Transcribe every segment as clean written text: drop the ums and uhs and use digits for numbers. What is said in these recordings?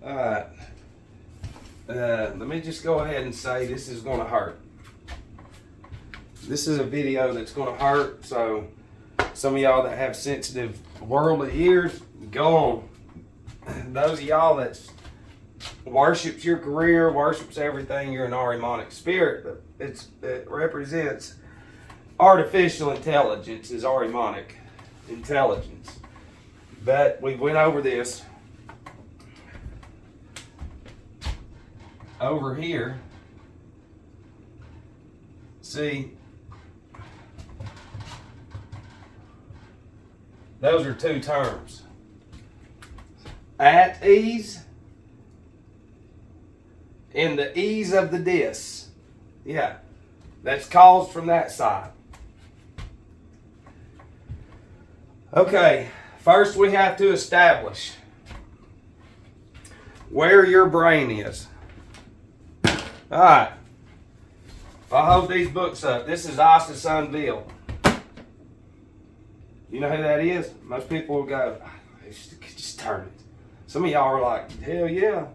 Alright. Let me just go ahead and say this is going to hurt. This is a video that's going to hurt, so some of y'all that have sensitive worldly ears, go on. Those of y'all that worships your career, worships everything, you're an Ahrimanic spirit, but it represents artificial intelligence is Ahrimanic intelligence. But we went over this. Over here, see, those are two terms. At ease and the ease of the dis. Yeah, that's caused from that side. Okay, first we have to establish where your brain is. Alright, I'll hold these books up. This is Isis Unveiled. You know who that is? Most people will go, just turn it. Some of y'all are like, hell yeah.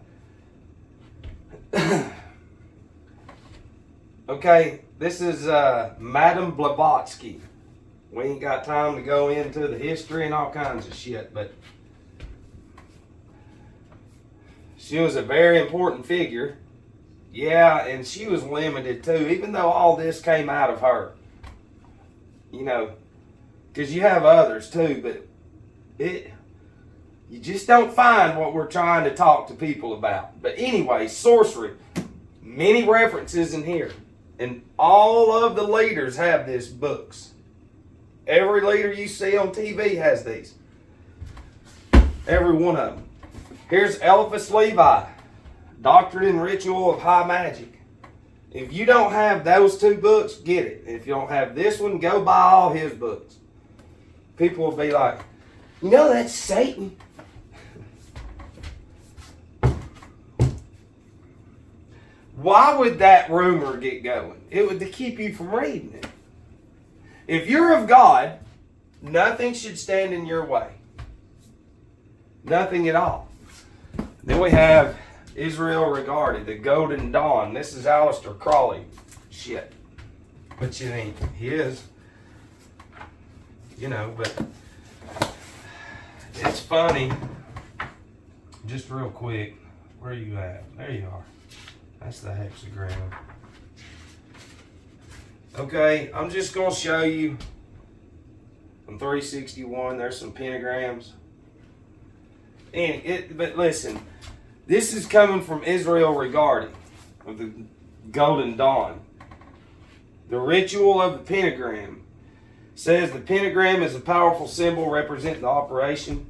Okay, this is Madame Blavatsky. We ain't got time to go into the history and all kinds of shit, but she was a very important figure. Yeah, and she was limited too, even though all this came out of her. You know, because you have others too, but you just don't find what we're trying to talk to people about. But anyway, sorcery, many references in here. And all of the leaders have these books. Every leader you see on TV has these. Every one of them. Here's Eliphas Levi, Doctrine and Ritual of High Magic. If you don't have those two books, get it. If you don't have this one, go buy all his books. People will be like, you know that's Satan. Why would that rumor get going? It would to keep you from reading it. If you're of God, nothing should stand in your way. Nothing at all. Then we have Israel Regarded, the Golden Dawn. This is Aleister Crowley shit. But you think he is. You know, but it's funny. Just real quick, where are you at? There you are. That's the hexagram. Okay, I'm just going to show you on 361, there's some pentagrams. But listen, this is coming from Israel Regarded of the Golden Dawn. The ritual of the pentagram says the pentagram is a powerful symbol representing the operation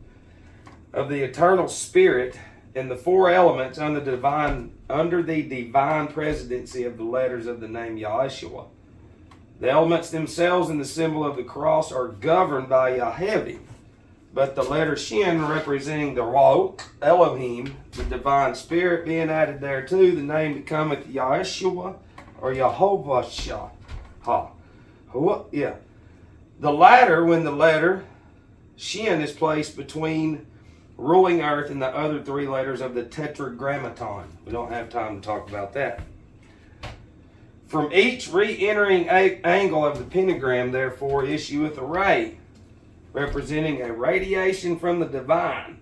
of the eternal spirit and the four elements under the divine presidency of the letters of the name Yahshua. The elements themselves and the symbol of the cross are governed by Yahweh, but the letter Shin representing the Ruach Elohim, the divine spirit being added thereto, the name becometh Yahshua or Yehovah Shah. Yeah. The latter, when the letter Shin is placed between ruling earth and the other three letters of the Tetragrammaton. We don't have time to talk about that. From each re-entering angle of the pentagram, therefore, issueth a ray, representing a radiation from the divine.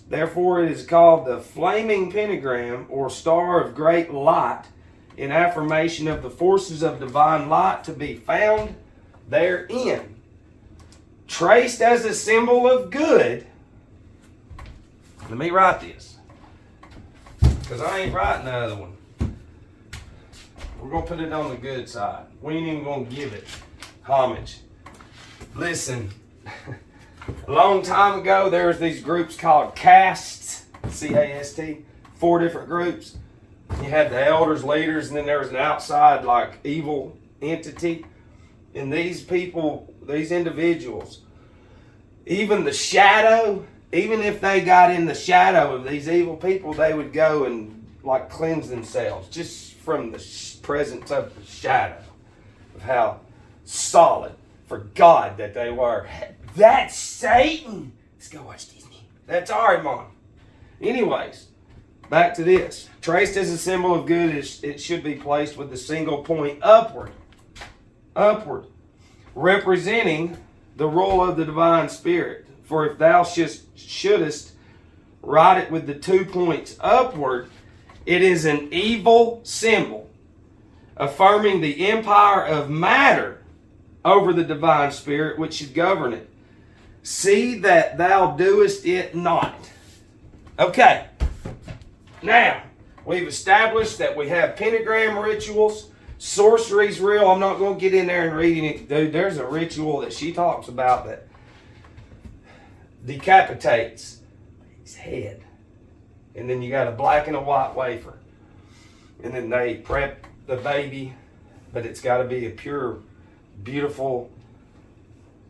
Therefore, it is called the flaming pentagram, or star of great light, in affirmation of the forces of divine light to be found therein. Traced as a symbol of good. Let me write this, because I ain't writing the other one. We're going to put it on the good side. We ain't even going to give it homage. Listen, a long time ago, there was these groups called castes, C-A-S-T, 4 different groups. You had the elders, leaders, and then there was an outside, like, evil entity. And these people, these individuals, even the shadow, even if they got in the shadow of these evil people, they would go and, like, cleanse themselves just from the presence of the shadow of how solid for God that they were. That's Satan. Let's go watch Disney. That's Ahriman. Anyways, back to this. Traced as a symbol of good, it should be placed with the single point upward. Upward. Representing the role of the divine spirit. For if thou shouldest write it with the 2 points upward, it is an evil symbol, affirming the empire of matter over the divine spirit which should govern it. See that thou doest it not. Okay. Now, we've established that we have pentagram rituals. Sorcery's real. I'm not going to get in there and read it. Dude, there's a ritual that she talks about that decapitates his head. And then you got a black and a white wafer. And then they prep the baby, but it's got to be a pure, beautiful,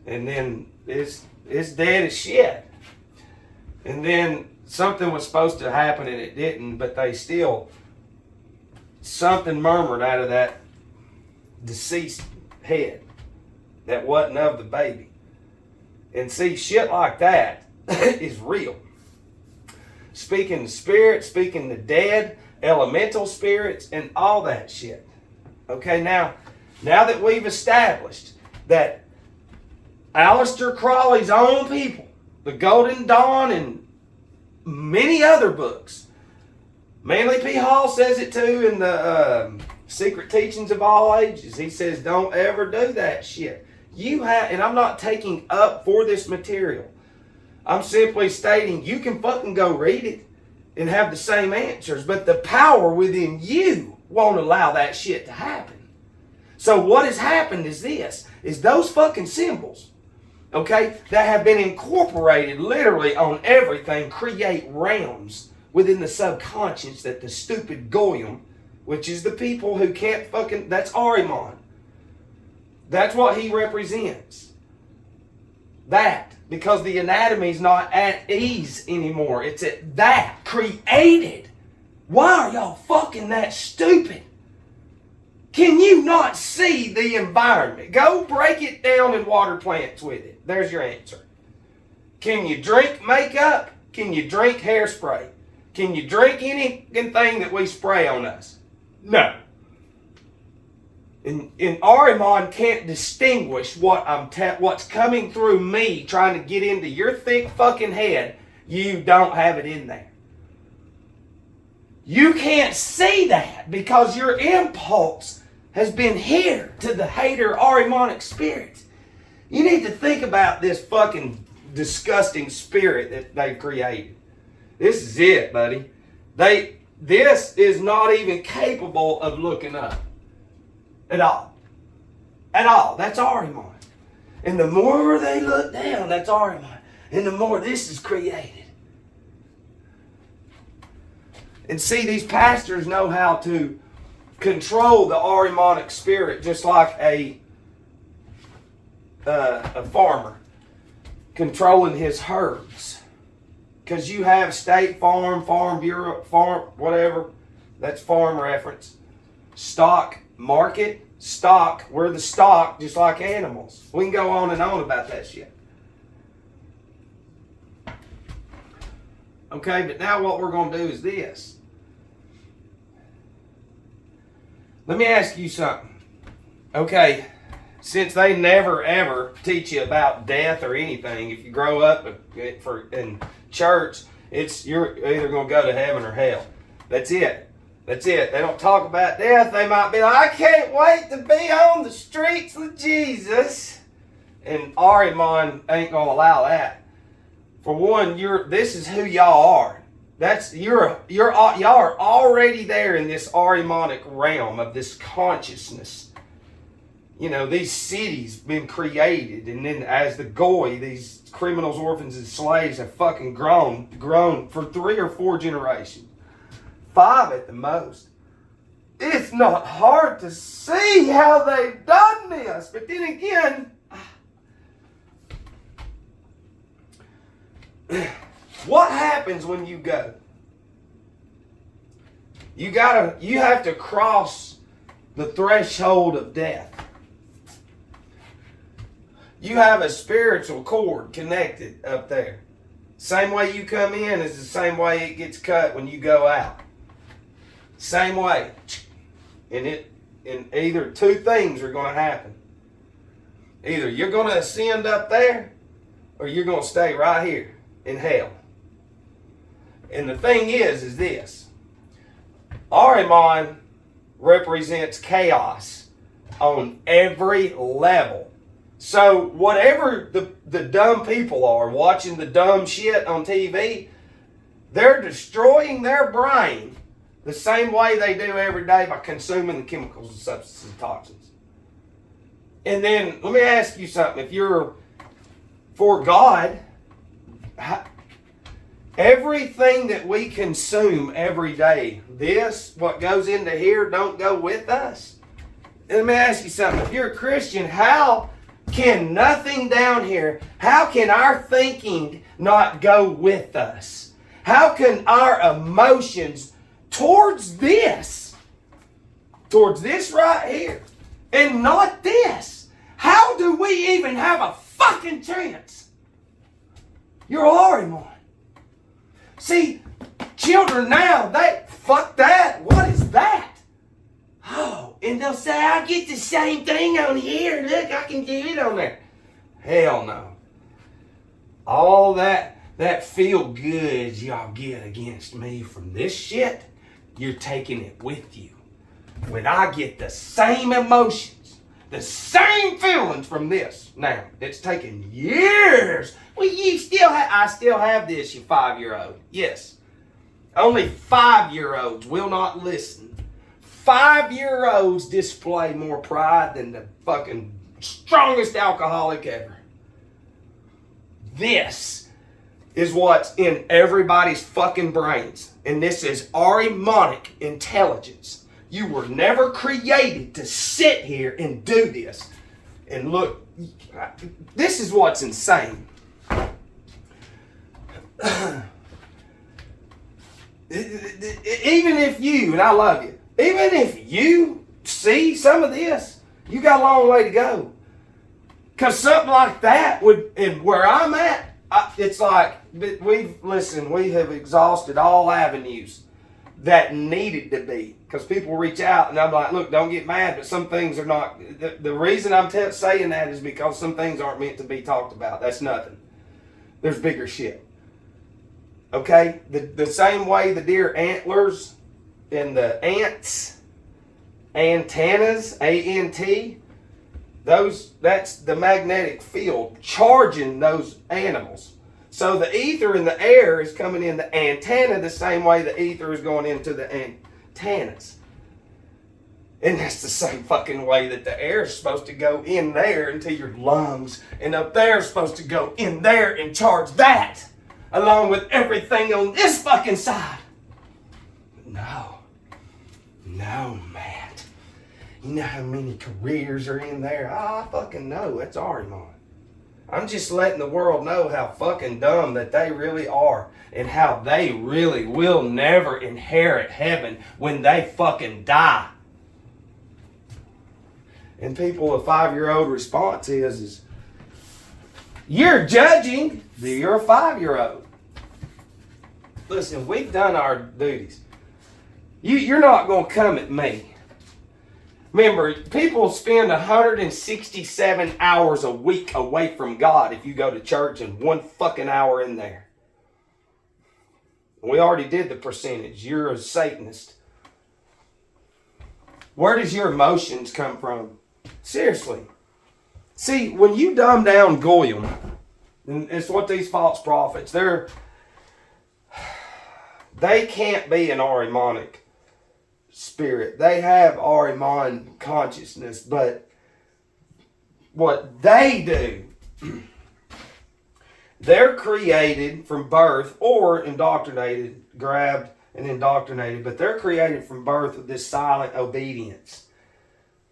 and then it's dead as shit. And then something was supposed to happen and it didn't, but they still, something murmured out of that deceased head that wasn't of the baby. And see, shit like that is real. Speaking to spirits, speaking to dead, elemental spirits, and all that shit. Okay, now that we've established that Aleister Crowley's own people, the Golden Dawn, and many other books. Manly P. Hall says it too in the Secret Teachings of All Ages. He says, don't ever do that shit. You have, and I'm not taking up for this material. I'm simply stating you can fucking go read it and have the same answers, but the power within you won't allow that shit to happen. So what has happened is this, is those fucking symbols, okay, that have been incorporated literally on everything, create realms within the subconscious that the stupid Goyim, which is the people who can't fucking, that's Ahriman. That's what he represents. That, because the anatomy's not at ease anymore. It's at that, created. Why are y'all fucking that stupid? Can you not see the environment? Go break it down and water plants with it. There's your answer. Can you drink makeup? Can you drink hairspray? Can you drink anything that we spray on us? No. And Ahriman can't distinguish what's coming through me trying to get into your thick fucking head. You don't have it in there. You can't see that because your impulse has been here to the hater Ahrimanic spirits. You need to think about this fucking disgusting spirit that they've created. This is it, buddy. This is not even capable of looking up. At all. At all. That's Ahriman. And the more they look down, that's Ahriman. And the more this is created. And see, these pastors know how to control the Ahrimanic spirit just like a farmer controlling his herds. Because you have State Farm, Farm Bureau, Farm, whatever. That's farm reference. Stock market, stock. We're the stock just like animals. We can go on and on about that shit. Okay, but now what we're going to do is this. Let me ask you something. Okay, since they never ever teach you about death or anything, if you grow up in church, you're either going to go to heaven or hell. That's it. That's it. They don't talk about death. They might be like, I can't wait to be on the streets with Jesus. And Ahriman ain't going to allow that. For one, this is who y'all are. Y'all are already there in this Ahrimanic realm of this consciousness. You know, these cities been created, and then as the Goy, these criminals, orphans, and slaves have fucking grown for 3 or 4 generations. 5 at the most. It's not hard to see how they've done this. But then again, what happens when you go? You have to cross the threshold of death. You have a spiritual cord connected up there. Same way you come in is the same way it gets cut when you go out. Same way. And either two things are going to happen. Either you're going to ascend up there, or you're going to stay right here in hell. And the thing is this. Ahriman represents chaos on every level. So whatever the dumb people are watching the dumb shit on TV, they're destroying their brain the same way they do every day by consuming the chemicals and substances and toxins. And then let me ask you something. If you're for God, everything that we consume every day, what goes into here, don't go with us. And let me ask you something. If you're a Christian, how can nothing down here, how can our thinking not go with us? How can our emotions towards this right here, and not this? How do we even have a fucking chance? You're Ahriman. See, children now, fuck that. What is that? Oh, and they'll say, I get the same thing on here. Look, I can do it on there. Hell no. All that feel good y'all get against me from this shit, you're taking it with you. When I get the same emotions, the same feelings from this, now, it's taken years. Well, I still have this, you 5-year-old. Yes. Only 5-year-olds will not listen. 5-year-olds display more pride than the fucking strongest alcoholic ever. This is what's in everybody's fucking brains. And this is Ahrimanic intelligence. You were never created to sit here and do this. And look, this is what's insane. Even if you, and I love you, even if you see some of this, you got a long way to go. Because something like that would, and where I'm at, it's like, we have exhausted all avenues that needed to be. Because people reach out and I'm like, look, don't get mad, but some things are not, the reason I'm saying that is because some things aren't meant to be talked about. That's nothing. There's bigger shit. Okay? The same way the deer antlers and the ants, antennas, A-N-T, that's the magnetic field charging those animals. So the ether in the air is coming in the antenna the same way the ether is going into the antennas. And that's the same fucking way that the air is supposed to go in there into your lungs, and up there is supposed to go in there and charge that, along with everything on this fucking side. No, Matt. You know how many careers are in there? I fucking know. That's Ahriman. I'm just letting the world know how fucking dumb that they really are, and how they really will never inherit heaven when they fucking die. And people, a 5-year-old response is you're judging that you're a 5-year-old. Listen, we've done our duties. You're not going to come at me. Remember, people spend 167 hours a week away from God if you go to church and 1 fucking hour in there. We already did the percentage. You're a Satanist. Where does your emotions come from? Seriously. See, when you dumb down Goyim, and it's what these false prophets, they can't be an Ahrimanic spirit. They have Ahriman consciousness, but what they do, they're created from birth or indoctrinated, grabbed and indoctrinated, but they're created from birth with this silent obedience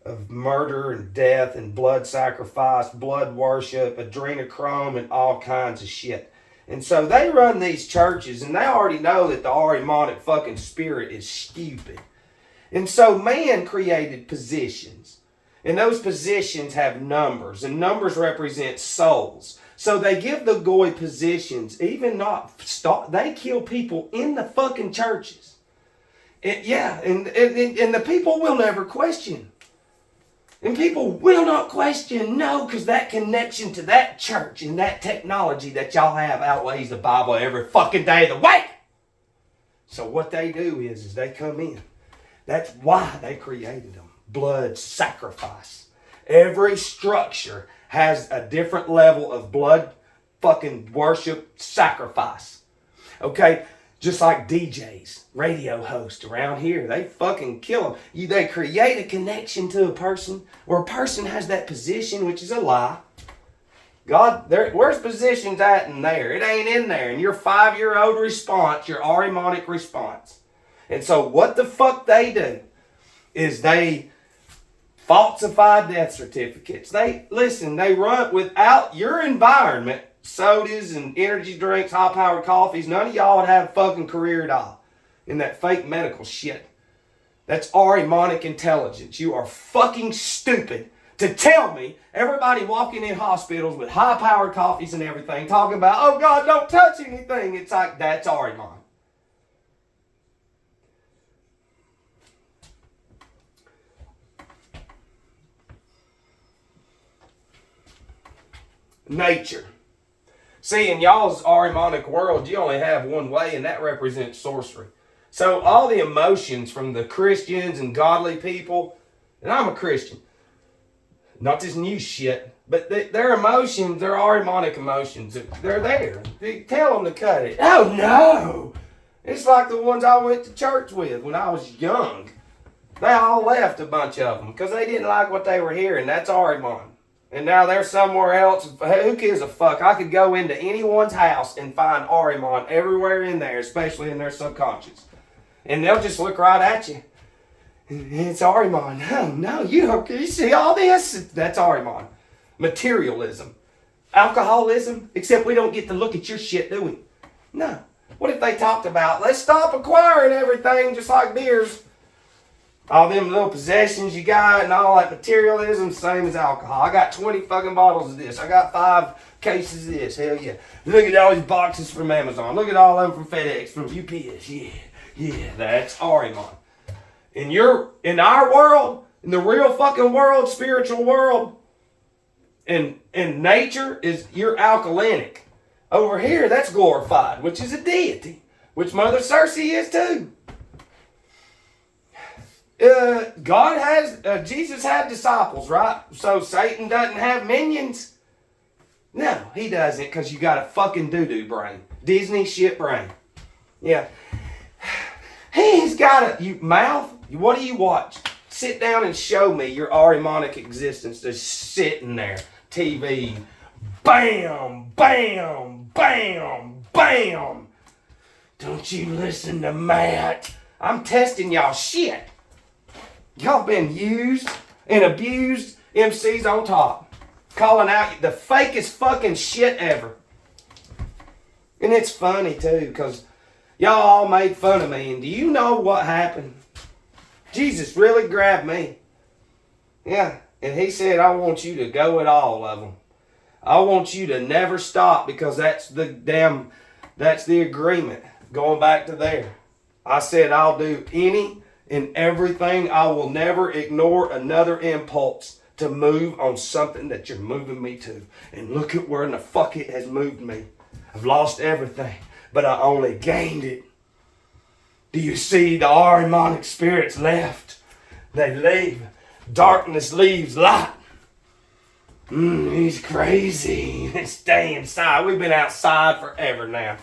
of murder and death and blood sacrifice, blood worship, adrenochrome, and all kinds of shit. And so they run these churches, and they already know that the Ahrimanic fucking spirit is stupid. And so man created positions. And those positions have numbers, and numbers represent souls. So they give the goy positions, even not stop. They kill people in the fucking churches. And the people will never question. And people will not question, no, because that connection to that church and that technology that y'all have outweighs the Bible every fucking day of the week. So what they do is they come in. That's why they created them. Blood sacrifice. Every structure has a different level of blood fucking worship sacrifice. Okay? Just like DJs, radio hosts around here, they fucking kill them. They create a connection to a person where a person has that position, which is a lie. God, where's positions at in there? It ain't in there. And your 5-year-old response, your Arimonic response. And so what the fuck they do is they falsify death certificates. They run without your environment. Sodas and energy drinks, high-powered coffees. None of y'all would have a fucking career at all in that fake medical shit. That's Arimonic intelligence. You are fucking stupid to tell me everybody walking in hospitals with high-powered coffees and everything talking about, oh God, don't touch anything. It's like, that's Arimon. Nature. See, in y'all's Arimonic world, you only have one way, and that represents sorcery. So all the emotions from the Christians and godly people, and I'm a Christian, not this new shit, but their emotions, their Arimonic emotions, they're there. You tell them to cut it. Oh no! It's like the ones I went to church with when I was young. They all left, a bunch of them, because they didn't like what they were hearing. That's Arimon. And now they're somewhere else. Who gives a fuck? I could go into anyone's house and find Arimon everywhere in there, especially in their subconscious. And they'll just look right at you. It's Arimon. Oh, no, you see all this? That's Arimon. Materialism. Alcoholism, except we don't get to look at your shit, do we? No. What if they talked about, let's stop acquiring everything just like beers? All them little possessions you got and all that materialism, same as alcohol. I got 20 fucking bottles of this. I got 5 cases of this. Hell yeah. Look at all these boxes from Amazon. Look at all of them from FedEx, from UPS. Yeah, that's Arimon. In our world, in the real fucking world, spiritual world, and nature is you're alkalinic. Over here, that's glorified, which is a deity, which Mother Circe is too. Jesus had disciples, right? So Satan doesn't have minions? No, he doesn't, because you got a fucking doo-doo brain. Disney shit brain. Yeah. He's got a mouth. What do you watch? Sit down and show me your Arimonic existence just sitting there. TV. Bam, bam, bam, bam. Don't you listen to Matt. I'm testing y'all shit. Y'all been used and abused, MCs on top. Calling out the fakest fucking shit ever. And it's funny too, because y'all all made fun of me. And do you know what happened? Jesus really grabbed me. Yeah, and he said, I want you to go at all of them. I want you to never stop, because that's the agreement. Going back to there. I said, I'll do any and everything. I will never ignore another impulse to move on something that you're moving me to. And look at where in the fuck it has moved me. I've lost everything, but I only gained it. Do you see the Arimonic spirits left? They leave. Darkness leaves light. He's crazy. Stay inside. We've been outside forever now.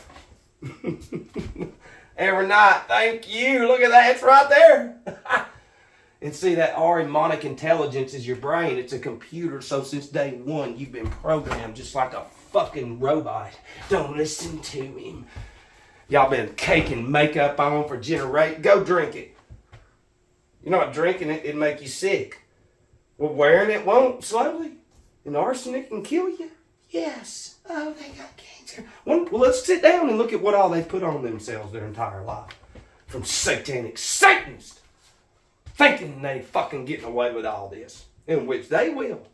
Every night. Thank you. Look at that. It's right there. And see, that Arimonic intelligence is your brain. It's a computer. So since day one, you've been programmed just like a fucking robot. Don't listen to him. Y'all been caking makeup on for generations. Go drink it. You're not drinking it. It'd make you sick. Well, wearing it won't slowly. And arsenic can kill you. Yes. Oh, they got cancer. Well, let's sit down and look at what all they put on themselves their entire life. From satanic Satanists. Thinking they fucking getting away with all this. in which they will.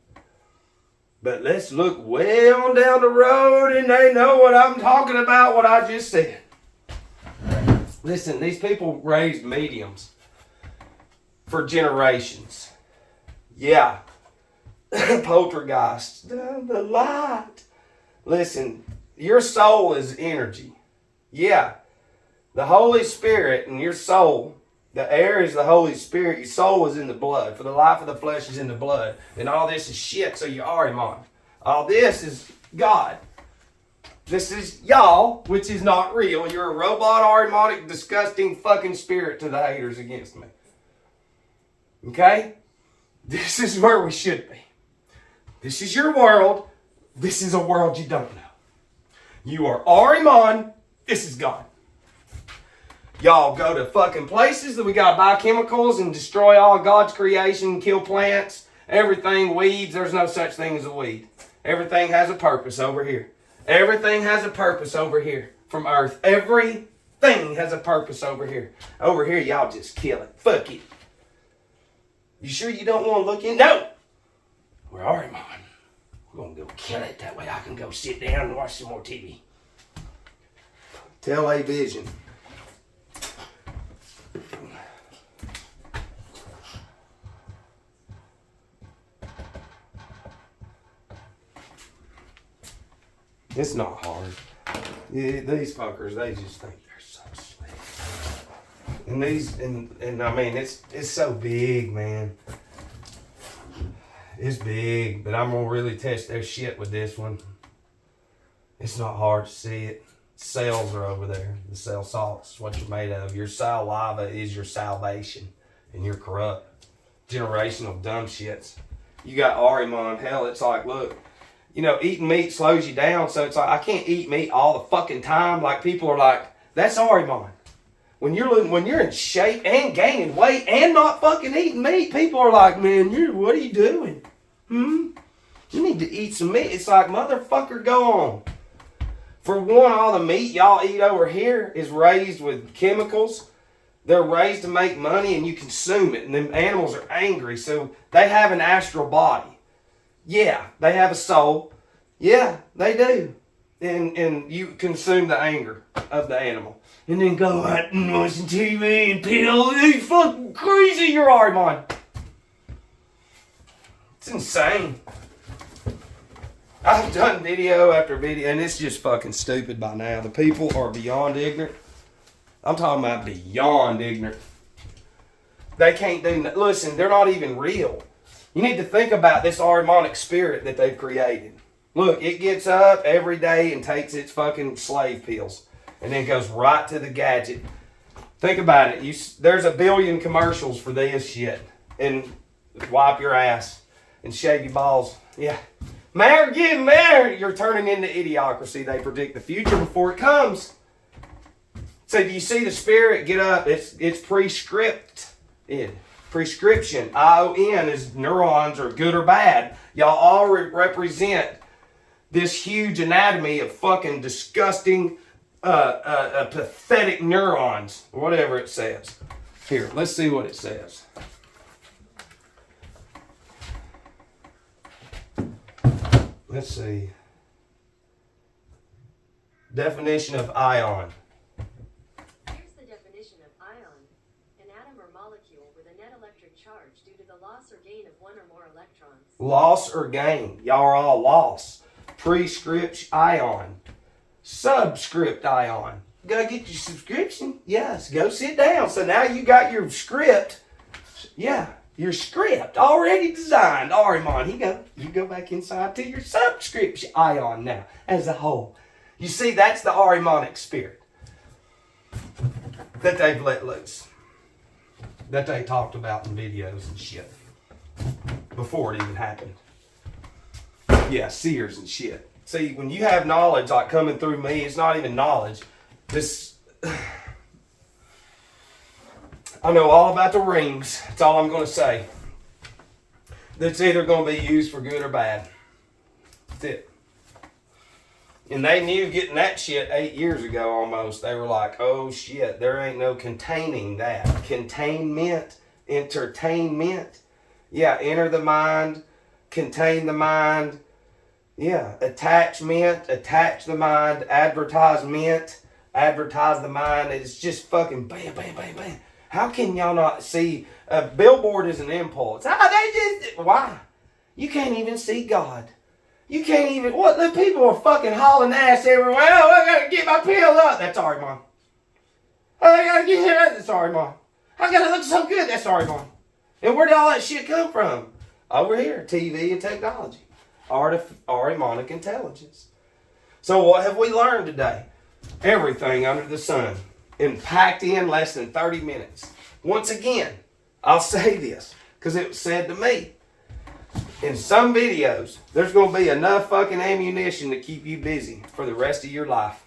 But let's look way on down the road and they know what I'm talking about, what I just said. Listen, these people raised mediums for generations. Yeah. Poltergeist. The light. Listen, your soul is energy. Yeah. The Holy Spirit and your soul, the air is the Holy Spirit. Your soul is in the blood. For the life of the flesh is in the blood. And all this is shit, so you are Ahriman. All this is God. This is y'all, which is not real. You're a robot, Ahrimanic, disgusting fucking spirit to the haters against me. Okay? This is where we should be. This is your world. This is a world you don't know. You are Ahriman. This is God. Y'all go to fucking places that we gotta buy chemicals and destroy all God's creation, kill plants, everything, weeds. There's no such thing as a weed. Everything has a purpose over here. Everything has a purpose over here from Earth. Everything has a purpose over here. Over here, y'all just kill it. Fuck it. You sure you don't want to look in? No! Where are you, Mom? We're going to go kill it. That way I can go sit down and watch some more TV. Tell a vision. It's not hard. Yeah, these fuckers, they just think they're so slick. And these, and I mean, it's so big, man. It's big, but I'm gonna really test their shit with this one. It's not hard to see it. Cells are over there. The cell salt's what you're made of. Your saliva is your salvation, and you're corrupt. Generational dumb shits. You got Ahriman. Hell, it's like, look. You know, eating meat slows you down, so it's like, I can't eat meat all the fucking time. Like, people are like, that's Ahriman. When you're in shape and gaining weight and not fucking eating meat, people are like, man, what are you doing? You need to eat some meat. It's like, motherfucker, go on. For one, all the meat y'all eat over here is raised with chemicals. They're raised to make money and you consume it. And them animals are angry, so they have an astral body. Yeah, they have a soul. Yeah, they do. And you consume the anger of the animal. And then go out and watch TV and pill. You fucking crazy, you're Ahriman. It's insane. I've done video after video, and it's just fucking stupid by now. The people are beyond ignorant. I'm talking about beyond ignorant. They can't do... Listen, they're not even real. You need to think about this Ahrimanic spirit that they've created. Look, it gets up every day and takes its fucking slave pills. And then goes right to the gadget. Think about it. There's a billion commercials for this shit. And wipe your ass. And shave your balls. Yeah. Mayor, get married. You're turning into idiocracy. They predict the future before it comes. So do you see the spirit get up? It's prescripted. Prescription. ION is neurons are good or bad. Y'all all represent this huge anatomy of fucking disgusting, pathetic neurons. Whatever it says. Here, let's see what it says. Let's see. Definition of ion. Here's the definition of ion. An atom or molecule with a net electric charge due to the loss or gain of one or more electrons. Loss or gain. Y'all are all lost. Prescript ion. Subscript ion. Go get your subscription? Yes. Go sit down. So now you got your script. Yeah. Your script already designed. Ahriman, you go back inside to your subscription ion now as a whole. You see, that's the Ahrimanic spirit that they've let loose. That they talked about in videos and shit. Before it even happened. Yeah, seers and shit. See, when you have knowledge like coming through me, it's not even knowledge. I know all about the rings. That's all I'm going to say. That's either going to be used for good or bad. That's it. And they knew getting that shit 8 years ago almost. They were like, oh shit, there ain't no containing that. Containment, entertainment. Yeah, enter the mind, contain the mind. Yeah, attachment, attach the mind, advertisement, advertise the mind. It's just fucking bam, bam, bam, bam. How can y'all not see a billboard is an impulse? Why? You can't even see God. You can't even, what, the people are fucking hauling ass everywhere. Oh, I gotta get my pill up. That's all right, Mom. Oh, I gotta get here. That's all right, Mom. I gotta look so good. That's all right, Mom. And where did all that shit come from? Over here, TV and technology. Artimonic intelligence. So what have we learned today? Everything under the sun. And packed in less than 30 minutes. Once again, I'll say this, because it was said to me. In some videos, there's going to be enough fucking ammunition to keep you busy for the rest of your life.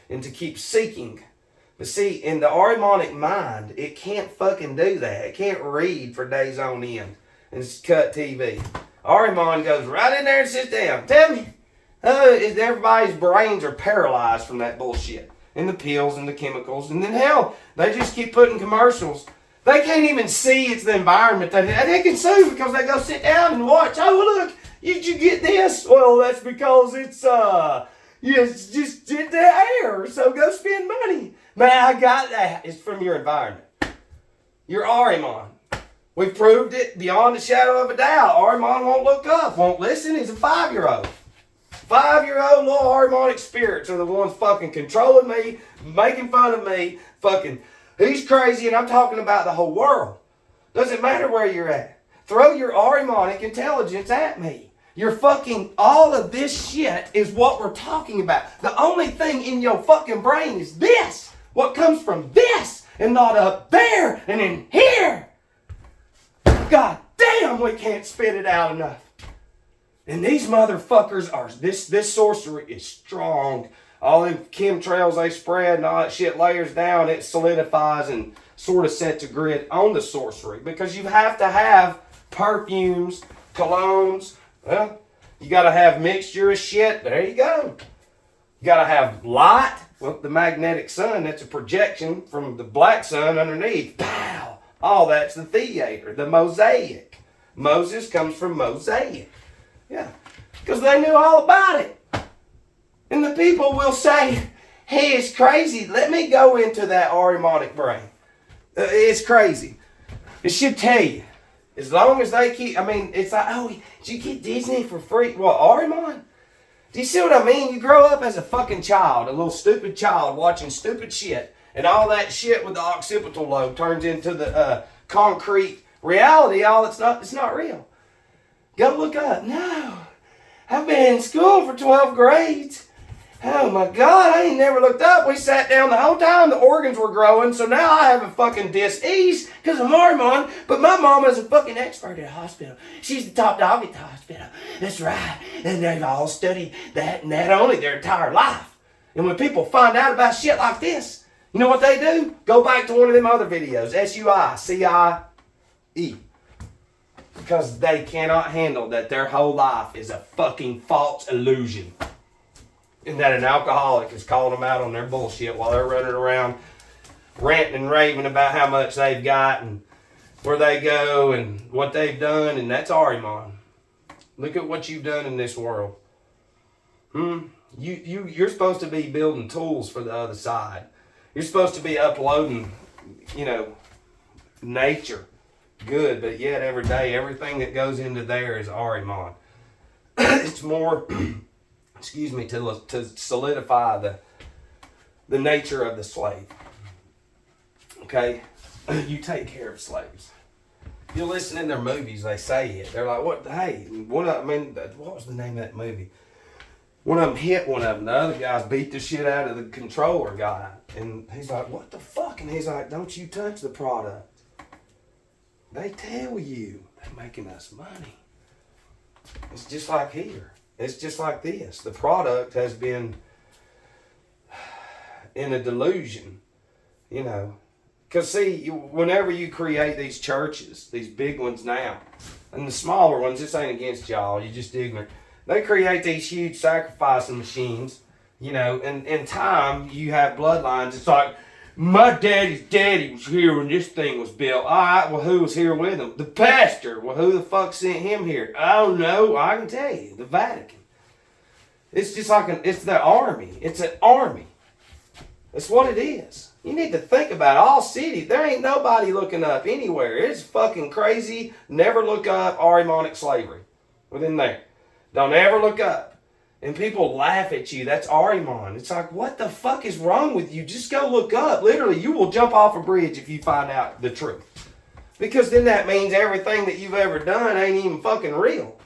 And to keep seeking. But see, in the Arimonic mind, it can't fucking do that. It can't read for days on end and cut TV. Arimon goes right in there and sits down. Tell me, everybody's brains are paralyzed from that bullshit. And the pills and the chemicals. And then hell, they just keep putting commercials. They can't even see it's the environment they consume because they go sit down and watch. Oh, look, did you get this? Well, that's because it's just in the air. So go spend money. Man, I got that. It's from your environment. You're Arimon. We've proved it beyond a shadow of a doubt. Arimon won't look up, won't listen. He's a 5-year-old. 5-year-old little Arimonic spirits are the ones fucking controlling me, making fun of me, fucking, he's crazy, and I'm talking about the whole world. Doesn't matter where you're at. Throw your Arimonic intelligence at me. You're fucking, all of this shit is what we're talking about. The only thing in your fucking brain is this. What comes from this, and not up there, and in here. God damn, we can't spit it out enough. And these motherfuckers are, this sorcery is strong. All them chemtrails they spread and all that shit layers down, it solidifies and sort of sets a grid on the sorcery. Because you have to have perfumes, colognes, well, you got to have mixture of shit, there you go. You got to have light, well, the magnetic sun, that's a projection from the black sun underneath. Pow! All that's the theater, the mosaic. Moses comes from mosaic. Yeah, because they knew all about it. And the people will say, hey, it's crazy. Let me go into that Arimonic brain. It's crazy. It should tell you. As long as they keep, I mean, it's like, oh, did you get Disney for free? What, Arimon? Do you see what I mean? You grow up as a fucking child, a little stupid child watching stupid shit. And all that shit with the occipital lobe turns into the concrete reality. It's not real. Go look up. No. I've been in school for 12 grades. Oh my God, I ain't never looked up. We sat down the whole time the organs were growing, so now I have a fucking dis-ease because I'm Arimon, but my mama's a fucking expert at a hospital. She's the top dog at the hospital. That's right. And they've all studied that and that only their entire life. And when people find out about shit like this, you know what they do? Go back to one of them other videos, SUICIE. Because they cannot handle that their whole life is a fucking false illusion. And that an alcoholic is calling them out on their bullshit while they're running around ranting and raving about how much they've got and where they go and what they've done. And that's Arimon. Look at what you've done in this world. You're supposed to be building tools for the other side. You're supposed to be uploading, nature. Good, but yet every day, everything that goes into there is Arimon. It's more, to solidify the nature of the slave. Okay? You take care of slaves. You listen in their movies, they say it. They're like, what? Hey, what was the name of that movie? One of them hit one of them. The other guys beat the shit out of the controller guy. And he's like, what the fuck? And he's like, don't you touch the product. They tell you they're making us money. It's just like here. It's just like this. The product has been in a delusion, Because see, whenever you create these churches, these big ones now, and the smaller ones, this ain't against y'all, you're just ignorant. They create these huge sacrificing machines, and in time, you have bloodlines. It's like, My daddy's daddy was here when this thing was built. All right, well, who was here with him? The pastor. Well, who the fuck sent him here? I don't know. I can tell you. The Vatican. It's just like it's the army. It's an army. That's what it is. You need to think about it. All cities. There ain't nobody looking up anywhere. It's fucking crazy. Never look up Ahrimanic slavery within there. Don't ever look up. And people laugh at you. That's Ahriman. It's like, what the fuck is wrong with you? Just go look up. Literally, you will jump off a bridge if you find out the truth. Because then that means everything that you've ever done ain't even fucking real.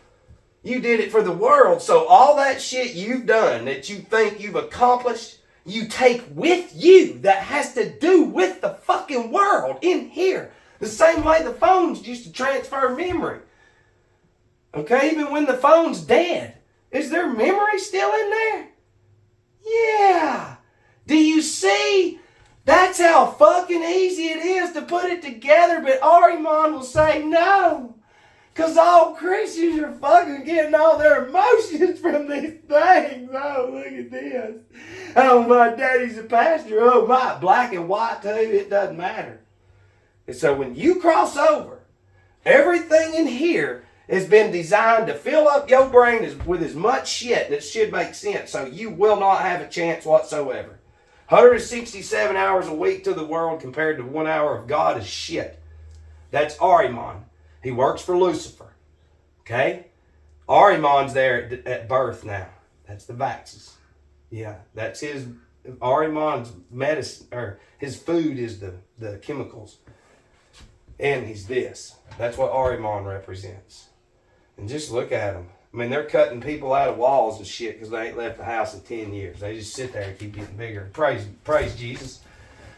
You did it for the world. So all that shit you've done that you think you've accomplished, you take with you that has to do with the fucking world in here. The same way the phones used to transfer memory. Okay, even when the phone's dead. Is there memory still in there? Yeah. Do you see? That's how fucking easy it is to put it together, but Ahriman will say no. Because all Christians are fucking getting all their emotions from these things. Oh, look at this. Oh, my daddy's a pastor. Oh, my, black and white too, it doesn't matter. And so when you cross over, everything in here has been designed to fill up your brain with as much shit that should make sense, so you will not have a chance whatsoever. 167 hours a week to the world compared to 1 hour of God is shit. That's Ahriman. He works for Lucifer. Okay? Ahriman's there at birth now. That's the Vaxes. Yeah, that's his. Ahriman's medicine, or his food is the chemicals. And he's this. That's what Ahriman represents. And just look at them. I mean, they're cutting people out of walls and shit because they ain't left the house in 10 years. They just sit there and keep getting bigger. Praise Jesus.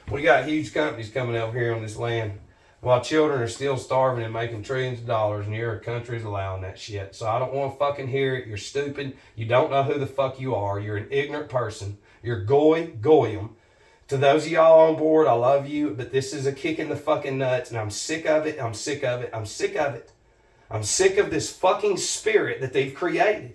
We got huge companies coming over here on this land while children are still starving and making trillions of dollars, and your country's allowing that shit. So I don't want to fucking hear it. You're stupid. You don't know who the fuck you are. You're an ignorant person. You're goyim. To those of y'all on board, I love you, but this is a kick in the fucking nuts, and I'm sick of it. I'm sick of it. I'm sick of it. I'm sick of this fucking spirit that they've created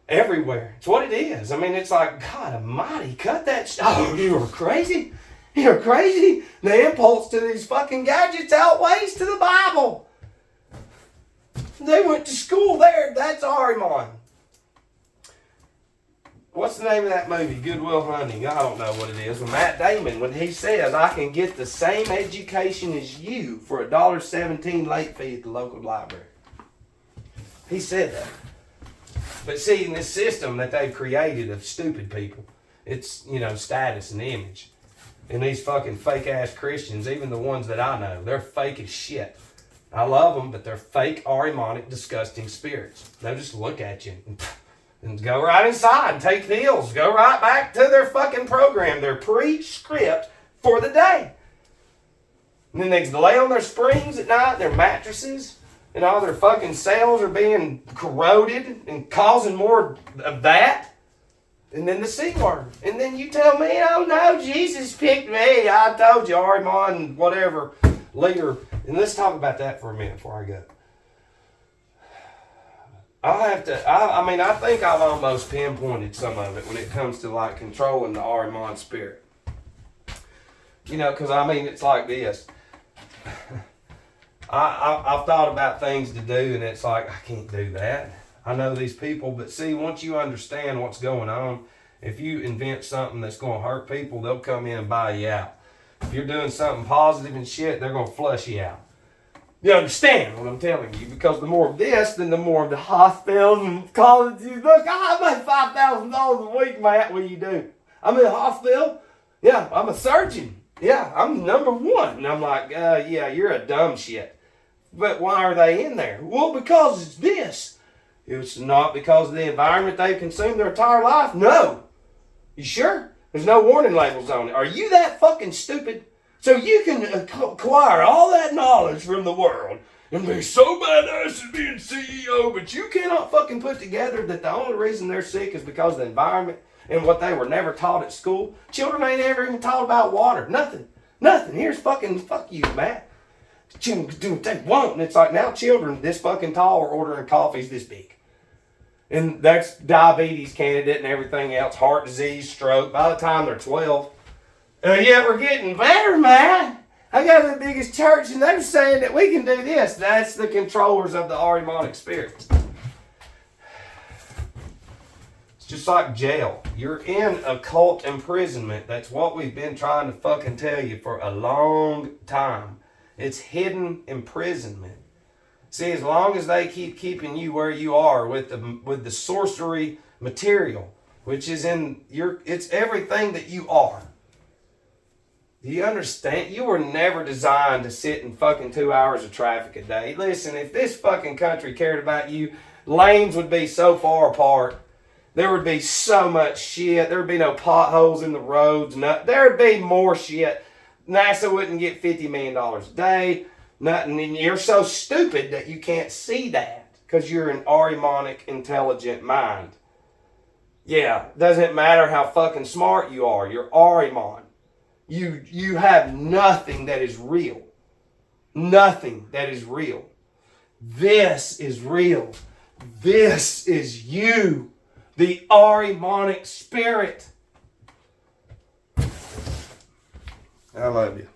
everywhere. It's what it is. I mean, it's like, God almighty, cut that oh, you're crazy. You're crazy. The impulse to these fucking gadgets outweighs to the Bible. They went to school there. That's Ahriman. What's the name of that movie? Good Will Hunting. I don't know what it is. When Matt Damon, when he says, I can get the same education as you for $1.17 late fee at the local library. He said that. But see, in this system that they've created of stupid people, it's, status and image. And these fucking fake-ass Christians, even the ones that I know, they're fake as shit. I love them, but they're fake, Ahrimanic, disgusting spirits. They'll just look at you and go right inside and take pills. Go right back to their fucking program, their pre-script for the day. And then they lay on their springs at night, their mattresses, and all their fucking cells are being corroded and causing more of that. And then the C word. And then you tell me, oh no, Jesus picked me. I told you, Ahriman, whatever, leader. And let's talk about that for a minute before I go. I think I've almost pinpointed some of it when it comes to like controlling the Ahriman spirit. Because it's like this. I've thought about things to do, and it's like, I can't do that. I know these people, but see, once you understand what's going on, if you invent something that's going to hurt people, they'll come in and buy you out. If you're doing something positive and shit, they're going to flush you out. You understand what I'm telling you? Because the more of this, then the more of the hospitals and colleges. Look, I make $5,000 a week, Matt. What do you do? I'm in a hospital. Yeah, I'm a surgeon. Yeah, I'm number one. And I'm like, yeah, you're a dumb shit. But why are they in there? Well, because it's this. It's not because of the environment they've consumed their entire life. No. You sure? There's no warning labels on it. Are you that fucking stupid? So you can acquire all that knowledge from the world and be so badass at being CEO, but you cannot fucking put together that the only reason they're sick is because of the environment and what they were never taught at school. Children ain't ever even taught about water. Nothing. Here's fucking, fuck you, Matt. Children do what they want. And it's like now children this fucking tall are ordering coffees this big. And that's diabetes candidate and everything else, heart disease, stroke. By the time they're 12, Yeah, we're getting better, man. I got the biggest church, and they're saying that we can do this. That's the controllers of the Ahrimanic spirits. It's just like jail. You're in occult imprisonment. That's what we've been trying to fucking tell you for a long time. It's hidden imprisonment. See, as long as they keep keeping you where you are with the sorcery material, which is it's everything that you are. Do you understand? You were never designed to sit in fucking 2 hours of traffic a day. Listen, if this fucking country cared about you, lanes would be so far apart. There would be so much shit. There would be no potholes in the roads. There would be more shit. NASA wouldn't get $50 million a day. Nothing. And you're so stupid that you can't see that because you're an Ahrimanic intelligent mind. Yeah, doesn't matter how fucking smart you are. You're Ahriman. You have nothing that is real. Nothing that is real. This is real. This is you. The Ahrimanic spirit. I love you.